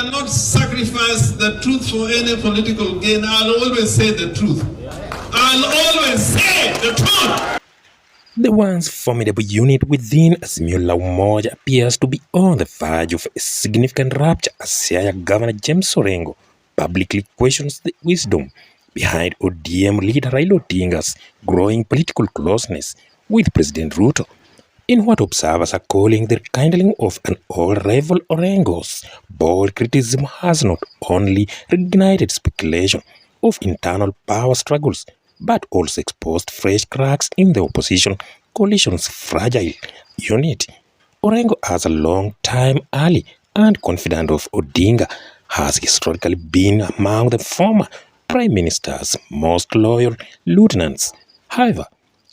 cannot sacrifice the truth for any political gain. I'll always say the truth. I'll always say the truth. The once formidable unit within Azimio la Umoja appears to be on the verge of a significant rupture as Siaya Governor James Orengo publicly questions the wisdom behind ODM leader Raila Odinga's growing political closeness with President Ruto, in what observers are calling the rekindling of an old rival. Orengo's bold criticism has not only reignited speculation of internal power struggles, but also exposed fresh cracks in the opposition coalition's fragile unity. Orengo, as a long-time ally and confidant of Odinga, has historically been among the former Prime Minister's most loyal lieutenants. However,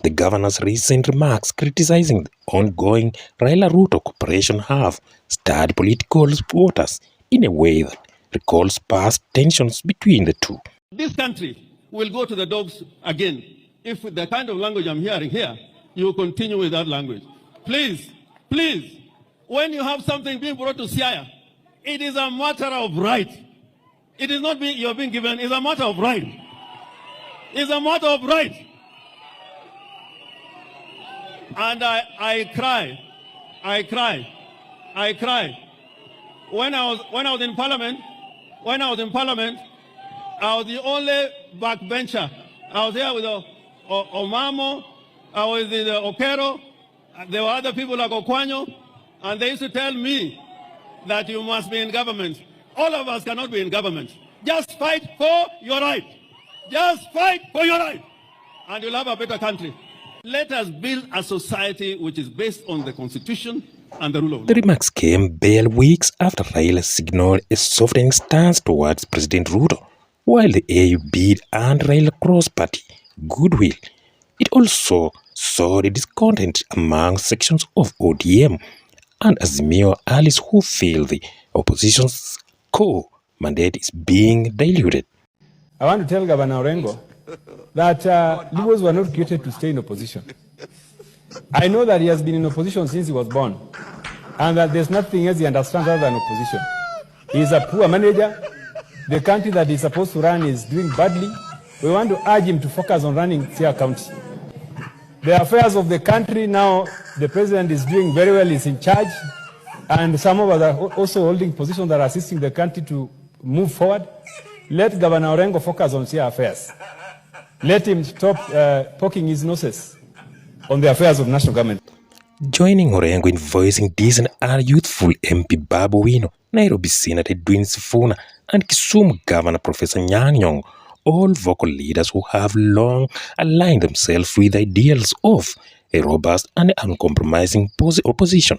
the governor's recent remarks criticizing the ongoing Raila-Ruto cooperation have stirred political waters in a way that recalls past tensions between the two. This country will go to the dogs again if the kind of language I'm hearing here, you continue with that language. Please, please, when you have something being brought to Siaya, it is a matter of right. It is not being, you're being given, it's a matter of right. It's a matter of right. And I cry. When I was in Parliament, I was the only backbencher. I was here with Omamo, I was with Okero, there were other people like Okwanyo, and they used to tell me that you must be in government. All of us cannot be in government. Just fight for your right. Just fight for your right. And you'll have a better country. Let us build a society which is based on the Constitution and the rule of law. The remarks came bare weeks after Raila signaled a softening stance towards President Ruto, while the AU bid and Raila cross-party goodwill. It also saw the discontent among sections of ODM and Azimio allies who feel the opposition's core mandate is being diluted. I want to tell Governor Orengo that Liberals were not created to stay in opposition. I know that he has been in opposition since he was born, and that there's nothing else he understands other than opposition. He is a poor manager. The country that he's supposed to run is doing badly. We want to urge him to focus on running Siaya County. The affairs of the country now, the president is doing very well, he's in charge, and some of us are also holding positions that are assisting the country to move forward. Let Governor Orengo focus on Siaya affairs. Let him stop poking his noses on the affairs of national government. Joining Orengo in voicing dissent are youthful MP Babu Wino, Nairobi Senator Edwin Sifuna, and Kisumu Governor Professor Nyang' Nyong'o, all vocal leaders who have long aligned themselves with the ideals of a robust and uncompromising opposition.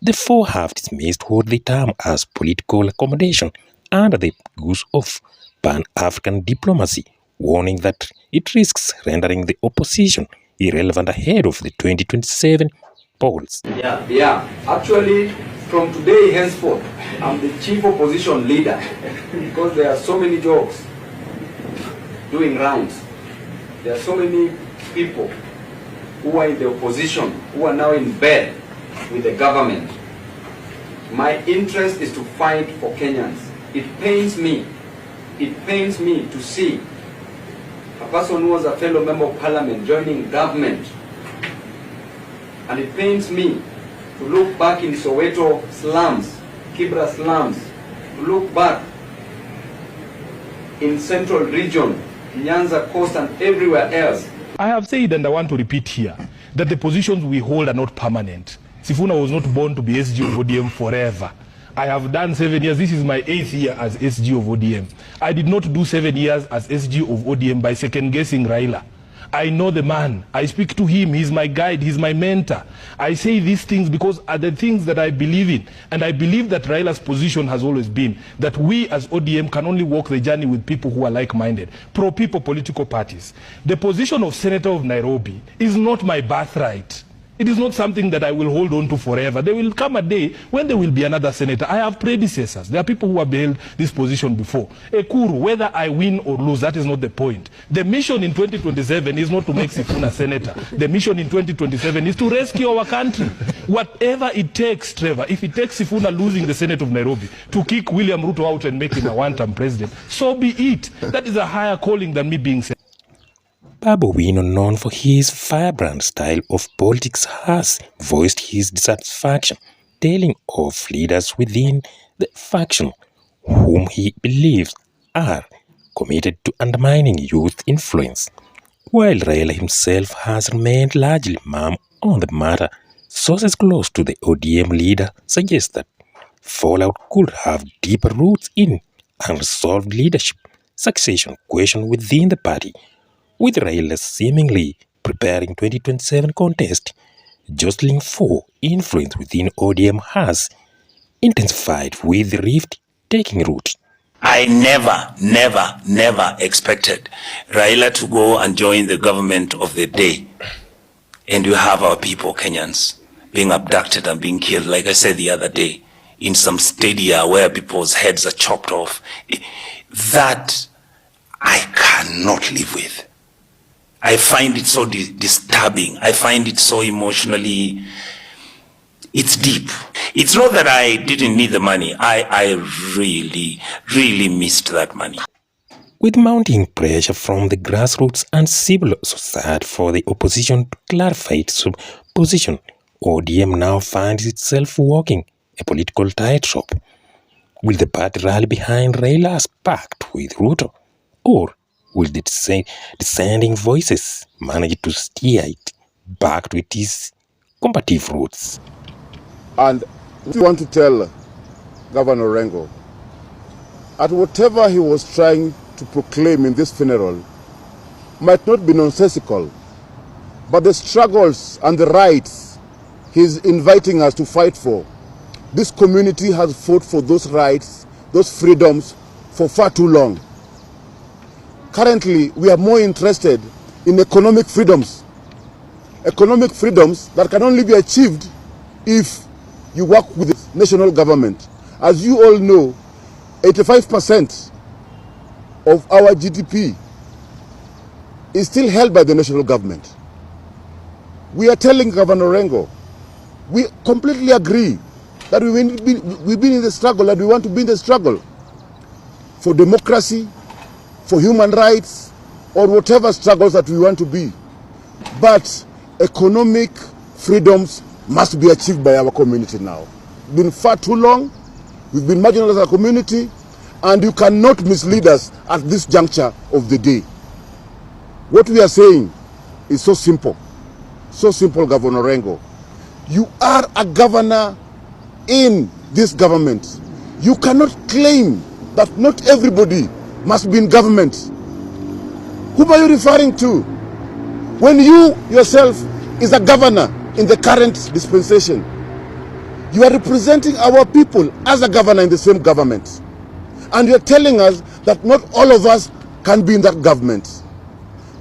The four have dismissed what they term as political accommodation under the guise of Pan-African diplomacy, warning that it risks rendering the opposition irrelevant ahead of the 2027 polls. Actually, from today henceforth, I'm the chief opposition leader because there are so many jokes doing rounds. There are so many people who are in the opposition who are now in bed with the government. My interest is to fight for Kenyans. It pains me to see a person who was a fellow member of parliament joining government. And it pains me to look back in Soweto slums, Kibra slums, to look back in central region, Nyanza Coast and everywhere else. I have said, and I want to repeat here, that the positions we hold are not permanent. Sifuna was not born to be SG of ODM forever. I have done 7 years. This is my 8th year as SG of ODM. I did not do 7 years as SG of ODM by second-guessing Raila. I know the man. I speak to him. He's my guide. He's my mentor. I say these things because are the things that I believe in. And I believe that Raila's position has always been that we as ODM can only walk the journey with people who are like-minded, pro-people political parties. The position of Senator of Nairobi is not my birthright. It is not something that I will hold on to forever. There will come a day when there will be another senator. I have predecessors. There are people who have held this position before. Ekuru, whether I win or lose, that is not the point. The mission in 2027 is not to make Sifuna senator. The mission in 2027 is to rescue our country. Whatever it takes, Trevor, if it takes Sifuna losing the Senate of Nairobi to kick William Ruto out and make him a one-term president, so be it. That is a higher calling than me being senator. Babu Wino, known for his vibrant style of politics, has voiced his dissatisfaction, telling of leaders within the faction whom he believes are committed to undermining youth influence. While Raila himself has remained largely mum on the matter, sources close to the ODM leader suggest that fallout could have deeper roots in unresolved leadership succession question within the party. With Raila'S seemingly preparing 2027 contest, jostling for influence within ODM has intensified, with the rift taking root. I never expected Raila to go and join the government of the day. And you have our people, Kenyans, being abducted and being killed, like I said the other day, in some stadia where people's heads are chopped off. That I cannot live with. I find it so disturbing. I find it so emotionally, it's deep. It's not that I didn't need the money. I really missed that money. With mounting pressure from the grassroots and civil society for the opposition to clarify its position, ODM now finds itself walking a political tightrope. Will the party rally behind Raila'S pact with Ruto, or will the dissenting voices manage to steer it back to its combative roots? And we want to tell Governor Orengo that whatever he was trying to proclaim in this funeral might not be nonsensical, but the struggles and the rights he's inviting us to fight for, this community has fought for those rights, those freedoms for far too long. Currently, we are more interested in economic freedoms that can only be achieved if you work with the national government. As you all know, 85% of our GDP is still held by the national government. We are telling Governor Orengo, we completely agree that we've been in the struggle, that we want to be in the struggle for democracy, for human rights, or whatever struggles that we want to be. But economic freedoms must be achieved by our community now. It's been far too long, we've been marginalized as a community, and you cannot mislead us at this juncture of the day. What we are saying is so simple, Governor Orengo. You are a governor in this government. You cannot claim that not everybody must be in government. Whom are you referring to? When you yourself is a governor in the current dispensation, you are representing our people as a governor in the same government. And you're telling us that not all of us can be in that government.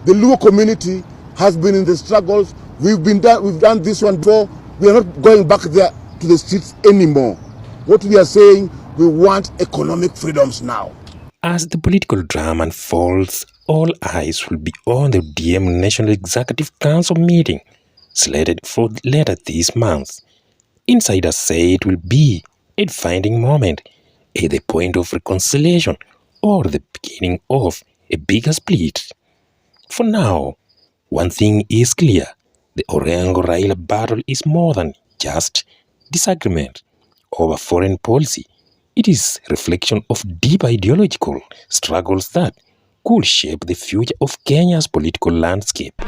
The Luo community has been in the struggles. We've done this one before. We are not going back there to the streets anymore. What we are saying, we want economic freedoms now. As the political drama unfolds, all eyes will be on the ODM National Executive Council meeting, slated for later this month. Insiders say it will be a defining moment, at the point of reconciliation or the beginning of a bigger split. For now, one thing is clear: the Orengo-Raila battle is more than just disagreement over foreign policy. It is a reflection of deep ideological struggles that could shape the future of Kenya's political landscape.